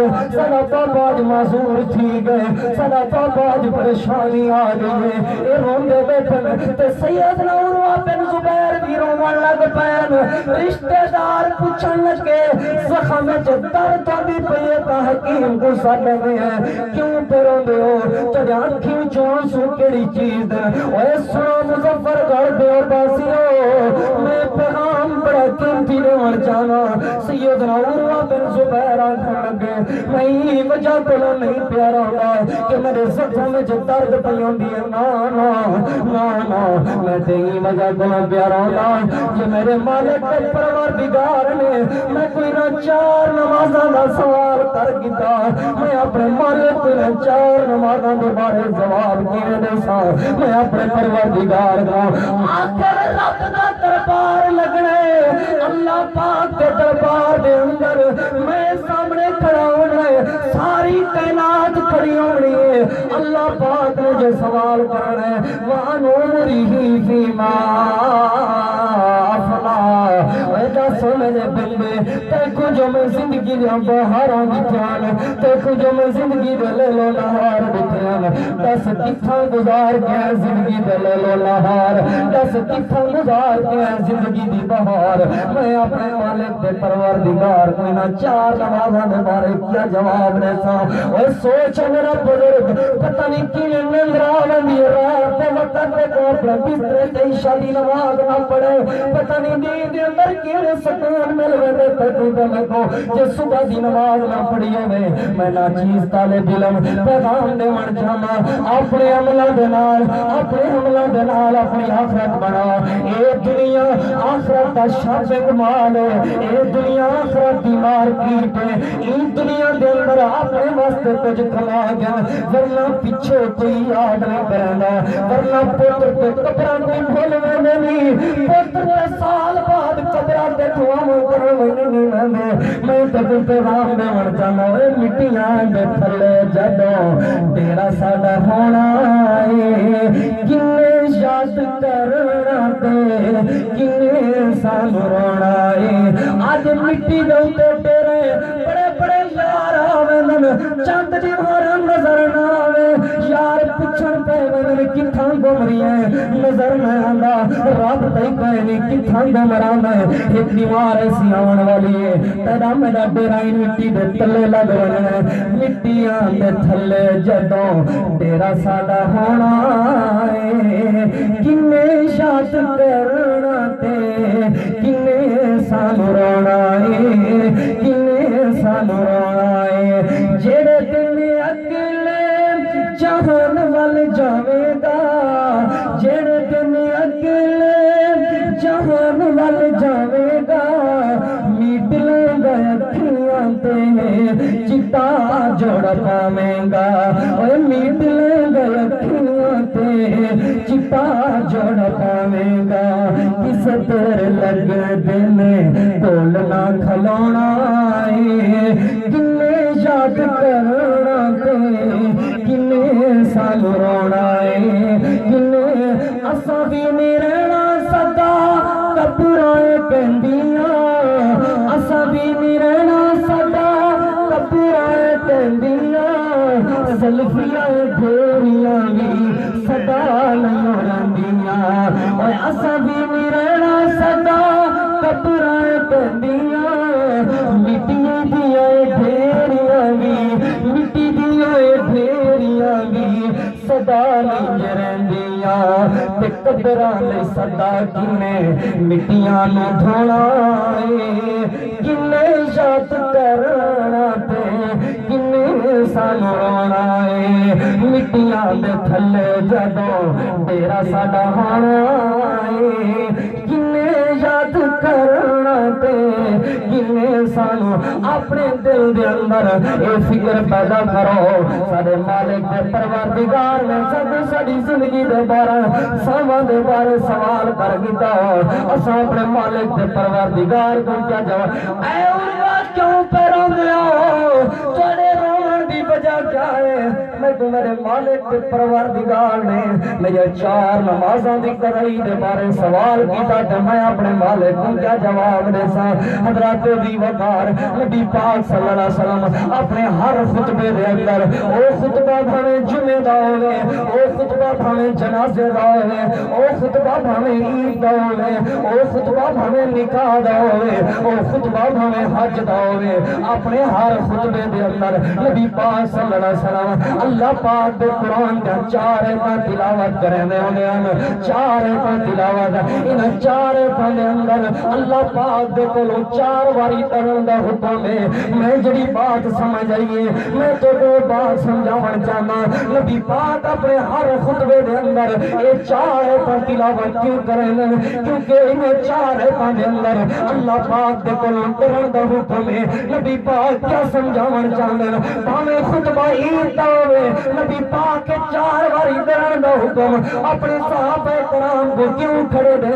معذور تھی گئے ساڈا بابا آج پریشانی آ گئی ہے اے روندے بیٹھن تے سیدنا عروہ بن زبیر بھی روون لگ پین رشتہ دار پوچھن لگے زخم وچ درد ہوندی پئی ہے تا حکیم کو ساڈے میں ہے کیوں پہ روندے ہو تیری اکھی وچوں آنسو کیڑی چیز اوے سنو مظفر گڑھ دے باسیو میں پیغام بڑا قیمتی دیون چاہنا سیدنا عروہ بن زبیر آکھن لگے میں وجہ کو نہیں پیارا ہوگا کہ میرے زخم میں جو درد پئی ہوندی ہے نا نا نا نا میں تیری وجہ کو نہیں پیارا ہوگا کہ میرے مالک کے پروردگار نے میں کوئی نہ چار نمازاں دا سوال کر کیتا میں اپنے مالک کو نہ چار نمازاں دے بارے جواب کیویں دے سا میں اپنے پروردگار کو آخر رب دا دربار لگنے اللہ پاک کے دربار دے اندر میں سامنے کھڑا ہونا ہے ساری کائنات کھڑی ہونی ہے اللہ پاک نے جو سوال کرنا ہے وَأَنُورِهِ فِيمَا أَفْنَا وَإِذَا سَمَجَ بِلْدِ تیکو جو میں زندگی دے بہاراں دکھیان تیکو جو میں زندگی دے لے لو نہار دکھیان دس کتھاں گزار گیا زندگی دے لے لو نہار دس کتھاں گزار گیا زندگی دی بہار میں اپنے مالک دے پروردگار کوئی نہ چار نمازاں دے بارے کیا جواب دے سا اوے سوچ میرا بزرگ پتہ نہیں کی نندرا وندی رات دے وقت تے کو اپنے بسترے تے عشاء دی نماز نہ پڑھے پتہ نہیں دین دے اندر کیڑے سکون مل وے تے لگو جے صبح دی نماز نہ پڑھی ہوے میں نا چیز طالب علم پیغام دیون جاواں اپنے عملاں دے نال اپنی آخرت بنا اے دنیا آخرت دا شاپنگ مال ہے اے دنیا آخرت دی مارکیٹ ہے اے دنیا دے اندر اپنے واسطے کچھ کما گیا ورنہ پیچھے کوئی یاد نہیں کرنا ورنہ پتر تے قبراں کوئی بھول ویندے نہیں پتر تے سال بعد قبراں تے دعاواں کرن ویندے نہیں میں تے پیغام دیون چاہنا اے مٹیاں دے تھلے جدوں تیرا ساڈا ہونا اے کنے یاد کرنا تے کنے سانو رونا اے اج مٹی دے اوتے تیرے بڑے بڑے یار آویں چند دی ہور نظر نہ آوے یار پچھڑ پے وے کتھاں گم رہی ہے نظر نہ آندا رب تے کوئی نہیں کتھاں گم رہنا ہے ایک دیوار ایسی آون والی ہے تیرا میرا ڈیرا مٹی دے تلے لگ وجنا مٹیاں دے تھلے جدوں تیرا ساڈا ہونا اے کنے شاد کرنا تے کنے سانو رونا اے کنے سانو رونا اے جڑے دن اگلے جہان ول جاوے گا جڑے دن اگلے جہان ول جاوے گا میٹ لیں گا اکھیاں تے چٹا جوڑ پاویں گا اوے میٹ لیں گا اکھیاں تے چٹا جوڑ پاویں گا کس طرح لگ دن کول نہ کھلونا اے کنے یاد کرنا تے کنے سال رونا اے کنے اساں بھی نہیں رہنا سدا قبراں کہندیاں اساں بھی نہیں رہنا سدا قبراں کہندیاں سلفیاں گھوڑیاں بھی سدا نہیں رہندیاں اوے اساں بھی نہیں رہنا سدا قبراں کہندیاں مٹی دیاں ڈھیریاں بھی مٹی دیاں ڈھیریاں بھی سدا نہیں رہندیاں تے قبراں لئی سدا کنے مٹیاں نو دھونا اے کنے یاد کرنا تے کنے سانو رونا اے مٹیاں دے تھلے جدوں تیرا ساڈا ہونا اے کنے یاد کرنا تے کنے سانو اپنے دل دے اندر اے فکر پیدا کرو سارے مالک دے پروردگار نے سب ساری زندگی دے بارے ساواں دے بارے سوال کر گیتا اساں اپنے مالک دے پروردگار کو کیا جواب اے اورا کیوں پہ روندے ہو تواڈے رون دی وجہ کیا ہے میں تو میرے مالک دے پروردگار نے میرے 4 نمازاں دی کرائی دے بارے سوال کیتا تے میں اپنے مالک کو کیا جواب دے سا حضرات دی وقار نبی پاک صلی اللہ علیہ وسلم اپنے ہر خطبے دے اندر او خطبہ بھاویں جمعے دا ہوے او خطبہ بھاویں جنازے دا ہوے او خطبہ بھاویں عید دا ہوے او خطبہ بھاویں نکاح دا ہوے او خطبہ بھاویں حج دا ہوے اپنے ہر خطبے دے اندر نبی پاک صلی اللہ علیہ وسلم اللہ پاک دے قرآن دا 4 آیات تلاوت کرنے ہوندے ہیں 4 آیات تلاوت ان 4 آیاتاں دے اندر اللہ پاک دے کولوں 4 واری کرن دا حکم ہے میں جڑی بات سمجھ آئی ہے میں تو بات سمجھاون چاہنا نبی پاک اپنے ہر خطبے دے اندر اے 4 آیات تلاوت کیوں کرن کیونکہ ان 4 آیات دے اندر اللہ پاک دے کولوں کرن دا حکم ہے نبی پاک کیا سمجھاون چاہندے بھاویں خطبہ عید دا ہوے نبی پاک 4 واری کرن دا حکم اپنے صحابہ کرام کو کیوں کھڑے دے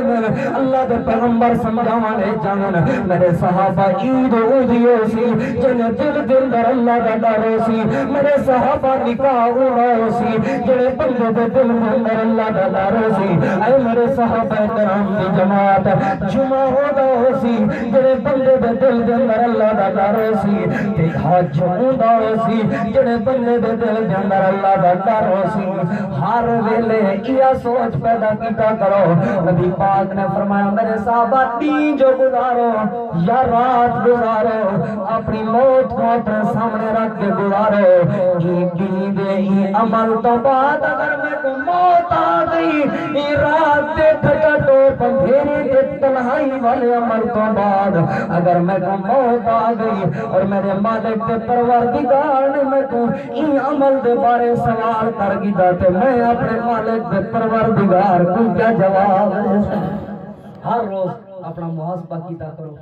اللہ دے پیغمبر سمجھاون چاہن میرے صحابہ عید اودیو سی جن دل دے اندر اللہ دا ڈر سی میرے صحابہ نکاح ہو سی جڑے بندے دے دل دے اندر اللہ دا ڈر سی اے میرے صحابہ کرام دی جماعت جمعہ ہو سی جڑے بندے دے دل دے اندر اللہ دا ڈر سی تے حج ہو سی جڑے بندے دے دل دے اندر اللہ دا ڈر سی ہر ویلے یہ سوچ پیدا کیتا کرو نبی پاک نے فرمایا میرے صحابہ دین جو گزارو یا رات گزارو اپنی موت کو اپنے سامنے رکھ کے گزارو عمل تو بعد اگر میں کو موت آ گئی رات دے کھٹا ٹوپ اندھیرے دے تنہائی والے عمل تو بعد اگر میں کو موت آ گئی اور میرے مالک دے پروردگار نے میں کو این عمل دے بارے سوال کر گیا تے میں اپنے مالک دے پروردگار کو کیا جواب؟ ہر روز اپنا محاسبہ کیتا کرو.